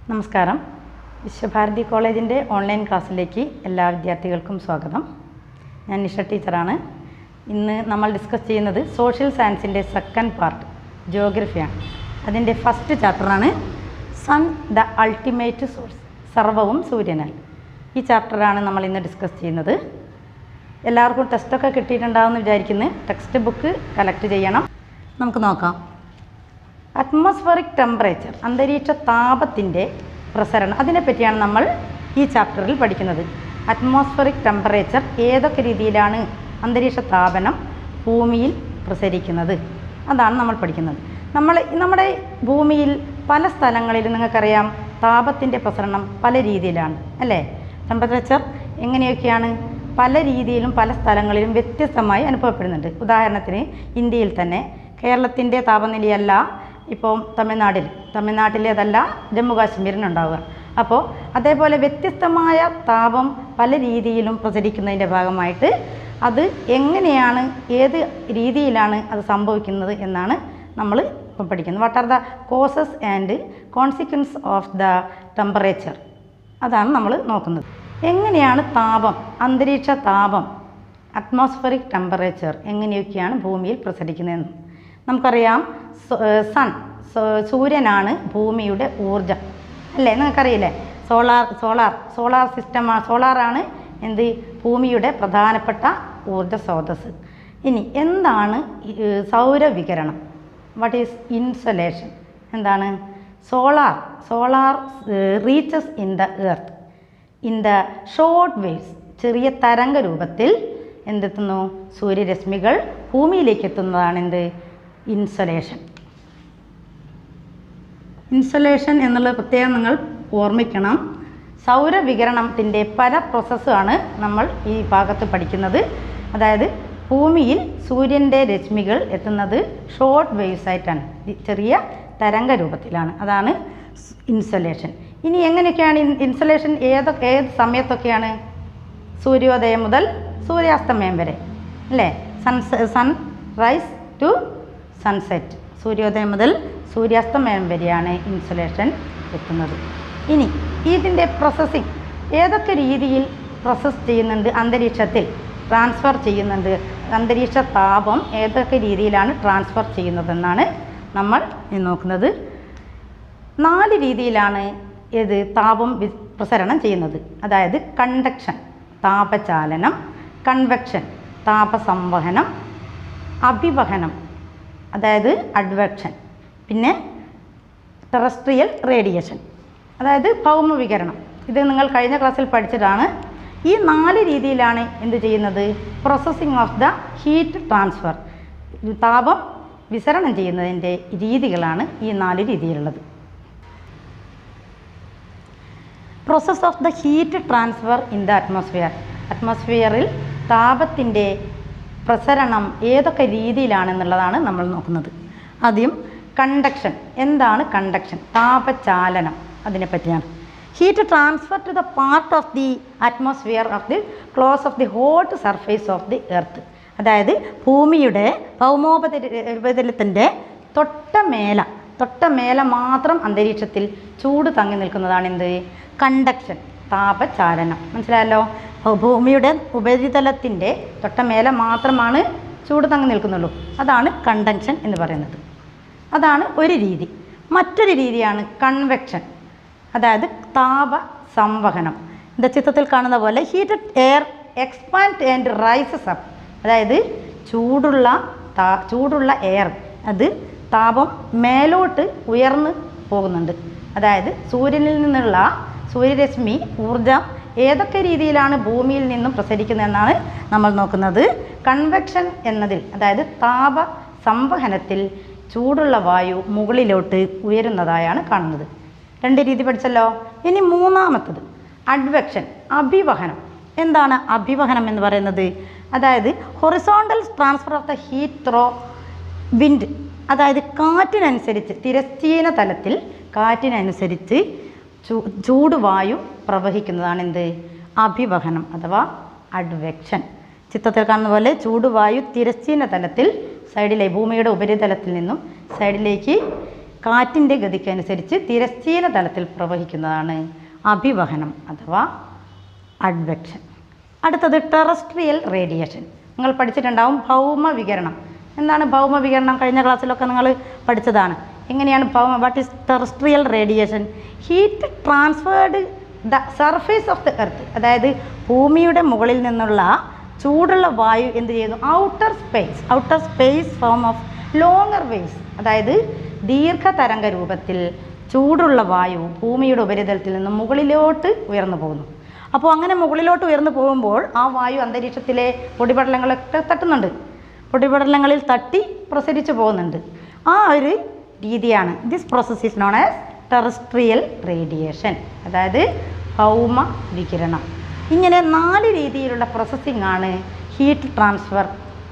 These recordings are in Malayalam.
നമസ്കാരം. വിശ്വഭാരതി കോളേജിൻ്റെ ഓൺലൈൻ ക്ലാസ്സിലേക്ക് എല്ലാ വിദ്യാർത്ഥികൾക്കും സ്വാഗതം. ഞാൻ നിഷ ടീച്ചറാണ്. ഇന്ന് നമ്മൾ ഡിസ്കസ് ചെയ്യുന്നത് സോഷ്യൽ സയൻസിൻ്റെ സെക്കൻഡ് പാർട്ട് ജിയോഗ്രഫിയാണ്. അതിൻ്റെ ഫസ്റ്റ് ചാപ്റ്ററാണ് സൺ ദ അൾട്ടിമേറ്റ് സോഴ്സ്, സർവവും സൂര്യനാൽ. ഈ ചാപ്റ്ററാണ് നമ്മൾ ഇന്ന് ഡിസ്കസ് ചെയ്യുന്നത്. എല്ലാവർക്കും ടെസ്റ്റൊക്കെ കിട്ടിയിട്ടുണ്ടാവുമെന്ന് വിചാരിക്കുന്നു. ടെക്സ്റ്റ് ബുക്ക് കളക്ട് ചെയ്യണം. നമുക്ക് നോക്കാം. അറ്റ്മോസ്ഫറിക് ടെമ്പറേച്ചർ, അന്തരീക്ഷ താപത്തിൻ്റെ പ്രസരണം, അതിനെപ്പറ്റിയാണ് നമ്മൾ ഈ ചാപ്റ്ററിൽ പഠിക്കുന്നത്. അറ്റ്മോസ്ഫറിക് ടെമ്പറേച്ചർ, ഏതൊക്കെ രീതിയിലാണ് അന്തരീക്ഷ താപനം ഭൂമിയിൽ പ്രസരിക്കുന്നത്, അതാണ് നമ്മൾ പഠിക്കുന്നത്. നമ്മുടെ ഭൂമിയിൽ പല സ്ഥലങ്ങളിലും നിങ്ങൾക്കറിയാം താപത്തിൻ്റെ പ്രസരണം പല രീതിയിലാണ് അല്ലേ. ടെമ്പറേച്ചർ എങ്ങനെയൊക്കെയാണ് പല രീതിയിലും പല സ്ഥലങ്ങളിലും വ്യത്യസ്തമായി അനുഭവപ്പെടുന്നുണ്ട്. ഉദാഹരണത്തിന് ഇന്ത്യയിൽ തന്നെ കേരളത്തിൻ്റെ താപനിലയല്ല ഇപ്പോൾ തമിഴ്നാട്ടിലേതല്ല ജമ്മു കാശ്മീരിനുണ്ടാവുക. അപ്പോൾ അതേപോലെ വ്യത്യസ്തമായ താപം പല രീതിയിലും പ്രചരിക്കുന്നതിൻ്റെ ഭാഗമായിട്ട് അത് എങ്ങനെയാണ്, ഏത് രീതിയിലാണ് അത് സംഭവിക്കുന്നത് എന്നാണ് നമ്മൾ ഇപ്പം പഠിക്കുന്നത്. What are the causes and consequence of the temperature, അതാണ് നമ്മൾ നോക്കുന്നത്. എങ്ങനെയാണ് താപം, അന്തരീക്ഷ താപം, അറ്റ്മോസ്ഫറിക് ടെമ്പറേച്ചർ എങ്ങനെയൊക്കെയാണ് ഭൂമിയിൽ പ്രസരിക്കുന്നതെന്ന് നമുക്കറിയാം. സൂര്യനാണ് ഭൂമിയുടെ ഊർജം അല്ലേ, നിങ്ങൾക്കറിയില്ലേ. സോളാർ സിസ്റ്റമാണ്, സോളാറാണ് എന്ത് ഭൂമിയുടെ പ്രധാനപ്പെട്ട ഊർജ സ്രോതസ്. ഇനി എന്താണ് സൗരവികിരണം, വാട്ട് ഈസ് ഇൻസൊലേഷൻ, എന്താണ് solar reaches in the earth in the short waves, ചെറിയ തരംഗ രൂപത്തിൽ എന്തെത്തുന്നു, സൂര്യരശ്മികൾ ഭൂമിയിലേക്ക് എത്തുന്നതാണ് എന്ത് ഇൻസൊലേഷൻ. ഇൻസൊലേഷൻ എന്നുള്ളത് പ്രത്യേകം നിങ്ങൾ ഓർമ്മിക്കണം. സൗരവികിരണത്തിൻ്റെ പല പ്രോസസ്സാണ് നമ്മൾ ഈ ഭാഗത്ത് പഠിക്കുന്നത്. അതായത് ഭൂമിയിൽ സൂര്യൻ്റെ രശ്മികൾ എത്തുന്നത് ഷോർട്ട് വേവ്സ് ആയിട്ടാണ്, ചെറിയ തരംഗ രൂപത്തിലാണ്, അതാണ് ഇൻസൊലേഷൻ. ഇനി എങ്ങനെയൊക്കെയാണ് ഇൻസൊലേഷൻ, ഏത് സമയത്തൊക്കെയാണ്, സൂര്യോദയം മുതൽ സൂര്യാസ്തമയം വരെ അല്ലേ, സൺറൈസ് ടു സൺസെറ്റ്, സൂര്യോദയം മുതൽ സൂര്യാസ്തമയം വരെയാണ് ഇൻസുലേഷൻ എത്തുന്നത്. ഇനി ഇതിൻ്റെ പ്രോസസ്സിങ് ഏതൊക്കെ രീതിയിൽ പ്രോസസ്സ് ചെയ്യുന്നുണ്ട്, അന്തരീക്ഷത്തിൽ ട്രാൻസ്ഫർ ചെയ്യുന്നുണ്ട്, അന്തരീക്ഷ താപം ഏതൊക്കെ രീതിയിലാണ് ട്രാൻസ്ഫർ ചെയ്യുന്നതെന്നാണ് നമ്മൾ നോക്കുന്നത്. 4 രീതിയിലാണ് ഇത് താപം പ്രസരണം ചെയ്യുന്നത്. അതായത് കണ്ടക്ഷൻ, താപചാലനം, കൺവെക്ഷൻ, താപസംവഹനം, അഭിവഹനം അതായത് അഡ്വെക്ഷൻ, പിന്നെ ടെറസ്ട്രിയൽ റേഡിയേഷൻ അതായത് ഭൗമവികിരണം. ഇത് നിങ്ങൾ കഴിഞ്ഞ ക്ലാസ്സിൽ പഠിച്ചതാണ്. ഈ 4 രീതിയിലാണ് എന്ത് ചെയ്യുന്നത്, processing of the heat transfer, താപം വിസരണം ചെയ്യുന്നതിൻ്റെ രീതികളാണ് ഈ 4 രീതിയിലുള്ളത്. Process of the heat transfer in the atmosphere, അറ്റ്മോസ്ഫിയറിൽ താപത്തിൻ്റെ പ്രസരണം ഏതൊക്കെ രീതിയിലാണെന്നുള്ളതാണ് നമ്മൾ നോക്കുന്നത്. ആദ്യം കണ്ടക്ഷൻ, എന്താണ് കണ്ടക്ഷൻ, താപചാലനം, അതിനെപ്പറ്റിയാണ്. Heat transfer to the part of the atmosphere of the close of the hot surface of the earth, അതായത് ഭൂമിയുടെ ഭൗമോപരിതലത്തിൻ്റെ തൊട്ട മേല മാത്രം അന്തരീക്ഷത്തിൽ ചൂട് തങ്ങി നിൽക്കുന്നതാണ് എന്ത് കണ്ടക്ഷൻ, താപചാലനം. മനസ്സിലായല്ലോ. ഭൂമിയുടെ ഉപരിതലത്തിൻ്റെ തൊട്ടമേലെ മാത്രമാണ് ചൂട് തങ്ങി നിൽക്കുന്നുള്ളൂ, അതാണ് കണ്ടക്ഷൻ എന്ന് പറയുന്നത്. അതാണ് ഒരു രീതി. മറ്റൊരു രീതിയാണ് കൺവെക്ഷൻ, അതായത് താപ സംവഹനം. இந்த ചിത്രത്തിൽ കാണുന്ന പോലെ heated air expand and rises up, അതായത് ചൂടുള്ള എയർ, അത് താപം മേലോട്ട് ഉയർന്നു പോകുന്നുണ്ട്. അതായത് സൂര്യനിൽ നിന്നുള്ള സൂര്യരശ്മി ഊർജം ഏതൊക്കെ രീതിയിലാണ് ഭൂമിയിൽ നിന്നും പ്രസരിക്കുന്നതെന്നാണ് നമ്മൾ നോക്കുന്നത്. കൺവെക്ഷൻ എന്നതിൽ, അതായത് താപ സംവഹനത്തിൽ ചൂടുള്ള വായു മുകളിലോട്ട് ഉയരുന്നതായാണ് കാണുന്നത്. 2 രീതി പഠിച്ചല്ലോ. ഇനി മൂന്നാമത്തത് അഡ്വെക്ഷൻ, അഭിവഹനം. എന്താണ് അഭിവഹനം എന്ന് പറയുന്നത്, അതായത് horizontal transfer of the heat throw wind, അതായത് കാറ്റിനനുസരിച്ച്, തിരശ്ചീന തലത്തിൽ കാറ്റിനനുസരിച്ച് ചൂടുവായു പ്രവഹിക്കുന്നതാണ് എന്ത് അഭിവഹനം അഥവാ അഡ്വെക്ഷൻ. ചിത്രത്തിൽ കാണുന്ന പോലെ ചൂടുവായു തിരശ്ചീന തലത്തിൽ സൈഡിലെ ഭൂമിയുടെ ഉപരിതലത്തിൽ നിന്നും സൈഡിലേക്ക് കാറ്റിൻ്റെ ഗതിക്കനുസരിച്ച് തിരശ്ചീന തലത്തിൽ പ്രവഹിക്കുന്നതാണ് അഭിവഹനം അഥവാ അഡ്വെക്ഷൻ. അടുത്തത് ടെറസ്ട്രിയൽ റേഡിയേഷൻ. നിങ്ങൾ പഠിച്ചിട്ടുണ്ടാവും ഭൗമവികിരണം. എന്താണ് ഭൗമവികിരണം? കഴിഞ്ഞ ക്ലാസ്സിലൊക്കെ നിങ്ങൾ പഠിച്ചതാണ്. എങ്ങനെയാണ് what is terrestrial radiation? Heat transferred the surface of the earth, അതായത് ഭൂമിയുടെ മുകളിൽ നിന്നുള്ള ചൂടുള്ള വായു എന്ത് ചെയ്യുന്നു? Outer space form of longer waves, അതായത് ദീർഘതരംഗ രൂപത്തിൽ ചൂടുള്ള വായു ഭൂമിയുടെ ഉപരിതലത്തിൽ നിന്നും മുകളിലോട്ട് ഉയർന്നു പോകുന്നു. അപ്പോൾ അങ്ങനെ മുകളിലോട്ട് ഉയർന്നു പോകുമ്പോൾ ആ വായു അന്തരീക്ഷത്തിലെ പൊടിപടലങ്ങളൊക്കെ തട്ടുന്നുണ്ട്, പൊടിപടലങ്ങളിൽ തട്ടി പ്രസരിച്ചു പോകുന്നുണ്ട്. ആ ഒരു രീതിയാണ് this process is known as terrestrial radiation, അതായത് ഭൗമ വികിരണം. ഇങ്ങനെ 4 രീതിയിലുള്ള പ്രോസസ്സിംഗ് ആണ് heat transfer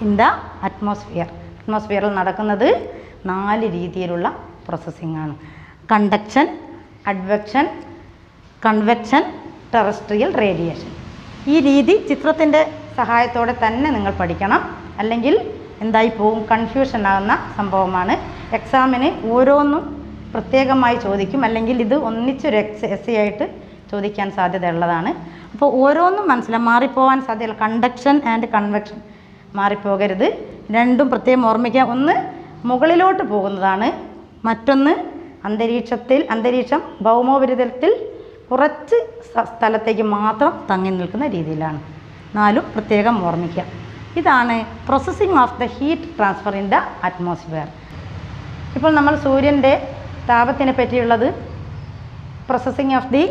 in the atmosphere. അറ്റ്മോസ്ഫിയറിൽ നടക്കുന്നത് 4 രീതിയിലുള്ള പ്രോസസ്സിംഗ് ആണ്: conduction, advection, convection, terrestrial radiation. ഈ രീതി ചിത്രത്തിൻ്റെ സഹായത്തോടെ തന്നെ നിങ്ങൾ പഠിക്കണം, അല്ലെങ്കിൽ എന്തായി പോവും? കൺഫ്യൂഷൻ ആകുന്ന സംഭവമാണ്. എക്സാമിന് ഓരോന്നും പ്രത്യേകമായി ചോദിക്കും, അല്ലെങ്കിൽ ഇത് ഒന്നിച്ചൊരു എസ് ആയിട്ട് ചോദിക്കാൻ സാധ്യതയുള്ളതാണ്. അപ്പോൾ ഓരോന്നും മാറിപ്പോകാൻ സാധ്യതയുള്ള കണ്ടക്ഷൻ ആൻഡ് കൺവെക്ഷൻ മാറിപ്പോകരുത്. രണ്ടും പ്രത്യേകം ഓർമ്മിക്കുക. ഒന്ന് മുകളിലോട്ട് പോകുന്നതാണ്, മറ്റൊന്ന് അന്തരീക്ഷം ഭൗമോപരിതലത്തിൽ കുറച്ച് സ്ഥലത്തേക്ക് മാത്രം തങ്ങി നിൽക്കുന്ന രീതിയിലാണ്. 4 പ്രത്യേകം ഓർമ്മിക്കുക. ഇതാണ് processing of the heat transfer in the atmosphere. ഇപ്പോൾ നമ്മൾ സൂര്യൻ്റെ താപത്തിനെ പറ്റിയുള്ളത് processing of the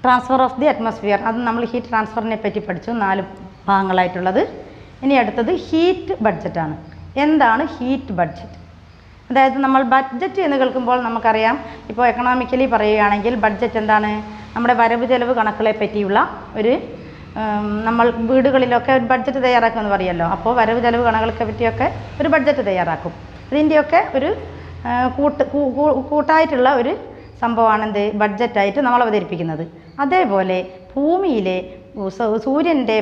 transfer of the atmosphere, അത് നമ്മൾ ഹീറ്റ് ട്രാൻസ്ഫറിനെ പറ്റി പഠിച്ചു, 4 ഭാഗങ്ങളായിട്ടുള്ളത്. ഇനി അടുത്തത് ഹീറ്റ് ബഡ്ജറ്റാണ്. എന്താണ് ഹീറ്റ് ബഡ്ജറ്റ്? അതായത് നമ്മൾ ബഡ്ജറ്റ് എന്ന് കേൾക്കുമ്പോൾ നമുക്കറിയാം, ഇപ്പോൾ എക്കണോമിക്കലി പറയുകയാണെങ്കിൽ ബഡ്ജറ്റ് എന്താണ്? നമ്മുടെ വരവ് ചെലവ് കണക്കുകളെ പറ്റിയുള്ള ഒരു നമ്മൾ വീടുകളിലൊക്കെ ഒരു ബഡ്ജറ്റ് തയ്യാറാക്കുമെന്ന് പറയുമല്ലോ. അപ്പോൾ വരവ് ചെലവ് കണക്കുകളെ പറ്റിയൊക്കെ ഒരു ബഡ്ജറ്റ് തയ്യാറാക്കും. ഇതിൻ്റെയൊക്കെ ഒരു കൂട്ടായിട്ടുള്ള ഒരു സംഭവമാണ് എന്ത്? ബഡ്ജറ്റായിട്ട് നമ്മൾ അവതരിപ്പിക്കുന്നത്. അതേപോലെ ഭൂമിയിലെ സൂര്യൻ്റെ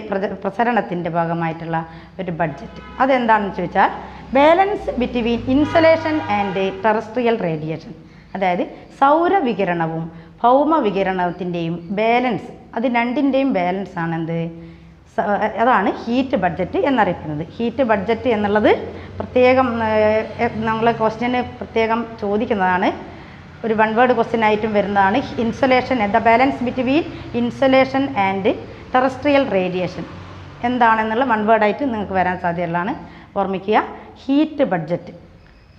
പ്രസരണത്തിൻ്റെ ഭാഗമായിട്ടുള്ള ഒരു ബഡ്ജറ്റ് അതെന്താണെന്ന് ചോദിച്ചാൽ balance between insulation and terrestrial radiation, അതായത് സൗരവികിരണവും ഭൗമവികിരണത്തിൻ്റെയും ബാലൻസ്, അത് രണ്ടിൻ്റെയും ബാലൻസ് ആണ് എന്ത്? അതാണ് ഹീറ്റ് ബഡ്ജറ്റ് എന്നറിയപ്പെടുന്നത്. ഹീറ്റ് ബഡ്ജറ്റ് എന്നുള്ളത് പ്രത്യേകം നമ്മൾ ക്വസ്റ്റ്യന് പ്രത്യേകം ചോദിക്കുന്നതാണ്. ഒരു 1 വേർഡ് ക്വസ്റ്റ്യൻ ആയിട്ടും വരുന്നതാണ്. Insulation, the balance between insulation and terrestrial radiation എന്താണെന്നുള്ള 1 വേർഡായിട്ട് നിങ്ങൾക്ക് വരാൻ സാധ്യതയുള്ളതാണ്. ഓർമ്മിക്കുക, ഹീറ്റ് ബഡ്ജറ്റ്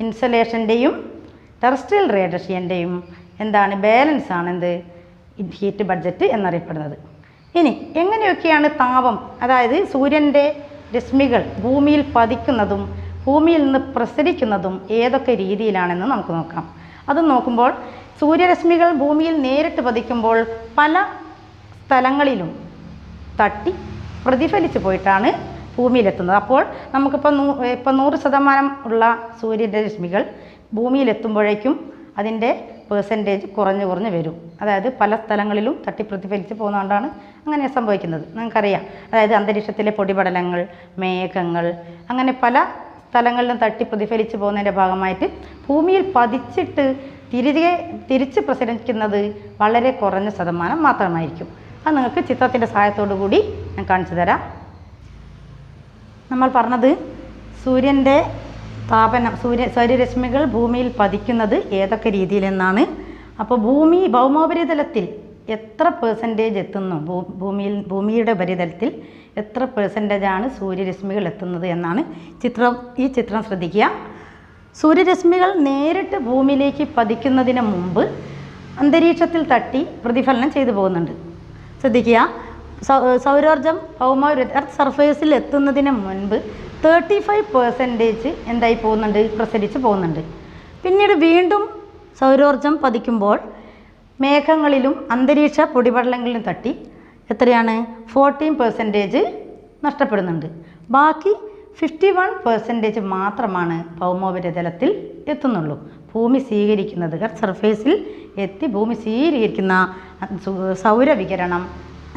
ഇൻസലേഷൻ്റെയും ടെറസ്ട്രിയൽ റേഡിയേഷൻ്റെയും എന്താണ്? ബാലൻസ് ആണ് എന്ത്? ഹീറ്റ് ബഡ്ജറ്റ് എന്നറിയപ്പെടുന്നത്. ഇനി എങ്ങനെയൊക്കെയാണ് താപം, അതായത് സൂര്യൻ്റെ രശ്മികൾ ഭൂമിയിൽ പതിക്കുന്നതും ഭൂമിയിൽ നിന്ന് പ്രസരിക്കുന്നതും ഏതൊക്കെ രീതിയിലാണെന്ന് നമുക്ക് നോക്കാം. അത് നോക്കുമ്പോൾ സൂര്യരശ്മികൾ ഭൂമിയിൽ നേരിട്ട് പതിക്കുമ്പോൾ പല സ്ഥലങ്ങളിലും തട്ടി പ്രതിഫലിച്ച് പോയിട്ടാണ് ഭൂമിയിലെത്തുന്നത്. അപ്പോൾ നമുക്കിപ്പോൾ 100% ഉള്ള സൂര്യൻ്റെ രശ്മികൾ ഭൂമിയിലെത്തുമ്പോഴേക്കും അതിൻ്റെ പെർസെൻറ്റേജ് കുറഞ്ഞു വരും. അതായത് പല സ്ഥലങ്ങളിലും തട്ടി പ്രതിഫലിച്ച് പോകുന്നതുകൊണ്ടാണ് അങ്ങനെ സംഭവിക്കുന്നത്. നിങ്ങൾക്കറിയാം, അതായത് അന്തരീക്ഷത്തിലെ പൊടിപടലങ്ങൾ, മേഘങ്ങൾ, അങ്ങനെ പല സ്ഥലങ്ങളിലും തട്ടി പ്രതിഫലിച്ച് പോകുന്നതിൻ്റെ ഭാഗമായിട്ട് ഭൂമിയിൽ പതിച്ചിട്ട് തിരിച്ച് പ്രസരിക്കുന്നത് വളരെ കുറഞ്ഞ ശതമാനം മാത്രമായിരിക്കും. അത് നിങ്ങൾക്ക് ചിത്രത്തിൻ്റെ സഹായത്തോടു കൂടി ഞാൻ കാണിച്ചു തരാം. നമ്മൾ പറഞ്ഞത് സൂര്യൻ്റെ താപനം, സൗരരശ്മികൾ ഭൂമിയിൽ പതിക്കുന്നത് ഏതൊക്കെ രീതിയിലെന്നാണ്. അപ്പോൾ ഭൗമോപരിതലത്തിൽ എത്ര പെർസെൻറ്റേജ് എത്തുന്നു, ഭൂമിയുടെ ഉപരിതലത്തിൽ എത്ര പെർസെൻറ്റേജാണ് സൂര്യരശ്മികൾ എത്തുന്നത് എന്നാണ് ഈ ചിത്രം ശ്രദ്ധിക്കുക. സൂര്യരശ്മികൾ നേരിട്ട് ഭൂമിയിലേക്ക് പതിക്കുന്നതിന് മുമ്പ് അന്തരീക്ഷത്തിൽ തട്ടി പ്രതിഫലനം ചെയ്തു പോകുന്നുണ്ട്. ശ്രദ്ധിക്കുക, സൗരോർജം എർത്ത് സർഫേസിൽ എത്തുന്നതിന് മുൻപ് 35% എന്തായി പോകുന്നുണ്ട്? പ്രസരിച്ച് പോകുന്നുണ്ട്. പിന്നീട് വീണ്ടും സൗരോർജം പതിക്കുമ്പോൾ മേഘങ്ങളിലും അന്തരീക്ഷ പൊടിപടലങ്ങളിലും തട്ടി എത്രയാണ്? 14% നഷ്ടപ്പെടുന്നുണ്ട്. ബാക്കി 51% മാത്രമാണ് ഭൗമോപരിതലത്തിൽ എത്തുന്നുള്ളൂ. ഭൂമി സ്വീകരിക്കുന്നത്, എർത്ത് സർഫേസിൽ എത്തി ഭൂമി സ്വീകരിക്കുന്ന സൗരവികിരണം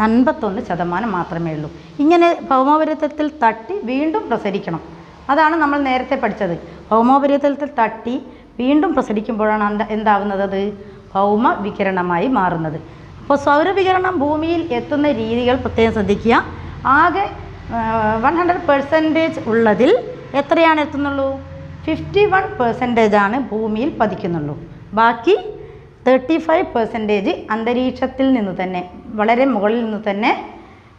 51% മാത്രമേ ഉള്ളൂ. ഇങ്ങനെ ഭൗമോപരിതലത്തിൽ തട്ടി വീണ്ടും പ്രസരിക്കണം. അതാണ് നമ്മൾ നേരത്തെ പഠിച്ചത്. ഭൗമോപരിതലത്തിൽ തട്ടി വീണ്ടും പ്രസരിക്കുമ്പോഴാണ് എന്താവുന്നത്? അത് ഭൗമവികിരണമായി മാറുന്നത്. അപ്പോൾ സൗരവികിരണം ഭൂമിയിൽ എത്തുന്ന രീതികൾ പ്രത്യേകം ശ്രദ്ധിക്കുക. ആകെ 100% ഉള്ളതിൽ എത്രയാണ് എത്തുന്നുള്ളൂ? 51% ഭൂമിയിൽ പതിക്കുന്നുള്ളൂ. ബാക്കി 35% അന്തരീക്ഷത്തിൽ നിന്ന് തന്നെ, വളരെ മുകളിൽ നിന്ന് തന്നെ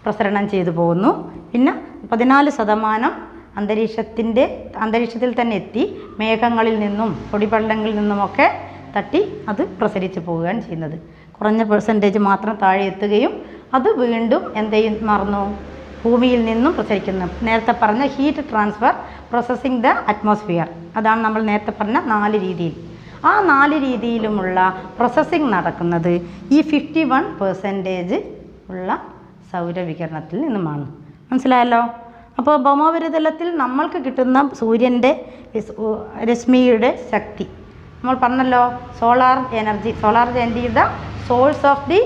പ്രസരണം ചെയ്തു പോകുന്നു. പിന്നെ 14% അന്തരീക്ഷത്തിൽ തന്നെ എത്തി മേഘങ്ങളിൽ നിന്നും പൊടിപടലങ്ങളിൽ നിന്നുമൊക്കെ തട്ടി അത് പ്രസരിച്ച് പോവുകയാണ് ചെയ്യുന്നത്. കുറഞ്ഞ പെർസെൻറ്റേജ് മാത്രം താഴെ എത്തുകയും അത് വീണ്ടും മാറുന്നു? ഭൂമിയിൽ നിന്നും പ്രസരിക്കുന്നു. നേരത്തെ പറഞ്ഞ heat transfer processing the atmosphere, അതാണ് നമ്മൾ നേരത്തെ പറഞ്ഞ 4 രീതിയിൽ. ആ 4 രീതിയിലുമുള്ള പ്രോസസ്സിംഗ് നടക്കുന്നത് ഈ 51% ഉള്ള സൗരവികിരണത്തിൽ നിന്നുമാണ്. മനസ്സിലായല്ലോ? അപ്പോൾ ഭൗമോപരിതലത്തിൽ നമ്മൾക്ക് കിട്ടുന്ന സൂര്യൻ്റെ രശ്മിയുടെ ശക്തി നമ്മൾ പറഞ്ഞല്ലോ. Solar energy the source of the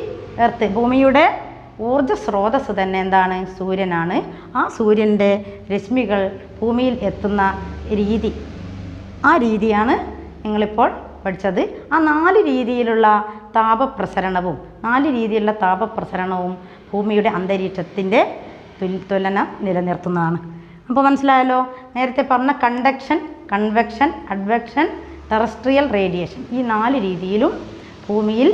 earth. ഭൂമിയുടെ ഊർജ്ജ സ്രോതസ് തന്നെ എന്താണ്? സൂര്യനാണ്. ആ സൂര്യൻ്റെ രശ്മികൾ ഭൂമിയിൽ എത്തുന്ന രീതി, ആ രീതിയാണ് നിങ്ങളിപ്പോൾ പഠിച്ചത്. ആ 4 രീതിയിലുള്ള താപപ്രസരണവും ഭൂമിയുടെ അന്തരീക്ഷത്തിൻ്റെ തുലനം നിലനിർത്തുന്നതാണ്. അപ്പോൾ മനസ്സിലായല്ലോ? നേരത്തെ പറഞ്ഞ conduction, convection, advection, terrestrial radiation, ഈ 4 രീതിയിലും ഭൂമിയിൽ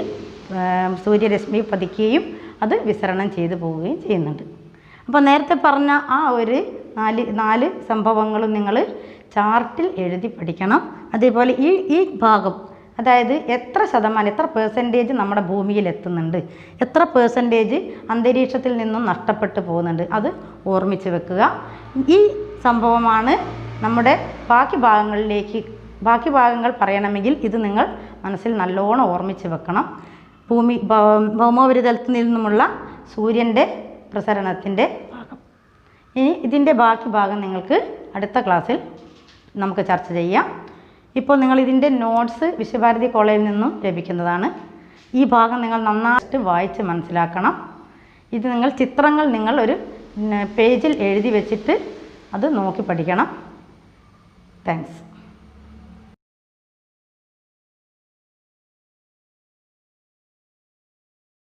സൂര്യരശ്മി പതിക്കുകയും അത് വിസരണം ചെയ്തു പോവുകയും ചെയ്യുന്നുണ്ട്. അപ്പോൾ നേരത്തെ പറഞ്ഞ ആ ഒരു 4 സംഭവങ്ങളും നിങ്ങൾ ചാർട്ടിൽ എഴുതി പഠിക്കണം. അതേപോലെ ഈ ഭാഗം, അതായത് എത്ര പെർസെൻറ്റേജ് നമ്മുടെ ഭൂമിയിൽ എത്തുന്നുണ്ട്, എത്ര പെർസെൻറ്റേജ് അന്തരീക്ഷത്തിൽ നിന്നും നഷ്ടപ്പെട്ടു പോകുന്നുണ്ട്, അത് ഓർമ്മിച്ച് വെക്കുക. ഈ സംഭവമാണ് നമ്മുടെ ബാക്കി ഭാഗങ്ങൾ പറയണമെങ്കിൽ ഇത് നിങ്ങൾ മനസ്സിൽ നല്ലോണം ഓർമ്മിച്ച് വെക്കണം. ഭൗമോപരിതലത്തിൽ നിന്നുമുള്ള സൂര്യൻ്റെ പ്രസരണത്തിൻ്റെ ഭാഗം. ഇനി ഇതിൻ്റെ ബാക്കി ഭാഗം നിങ്ങൾക്ക് അടുത്ത ക്ലാസ്സിൽ നമുക്ക് ചർച്ച ചെയ്യാം. ഇപ്പോൾ നിങ്ങൾ ഇതിൻ്റെ നോട്ട്സ് വിശ്വഭാരതി കോളേജിൽ നിന്നും ലഭിക്കുന്നതാണ്. ഈ ഭാഗം നിങ്ങൾ നന്നായിട്ട് വായിച്ച് മനസ്സിലാക്കണം. ഇത് ചിത്രങ്ങൾ ഒരു പേജിൽ എഴുതി വെച്ചിട്ട് അത് നോക്കി പഠിക്കണം. താങ്ക്സ്.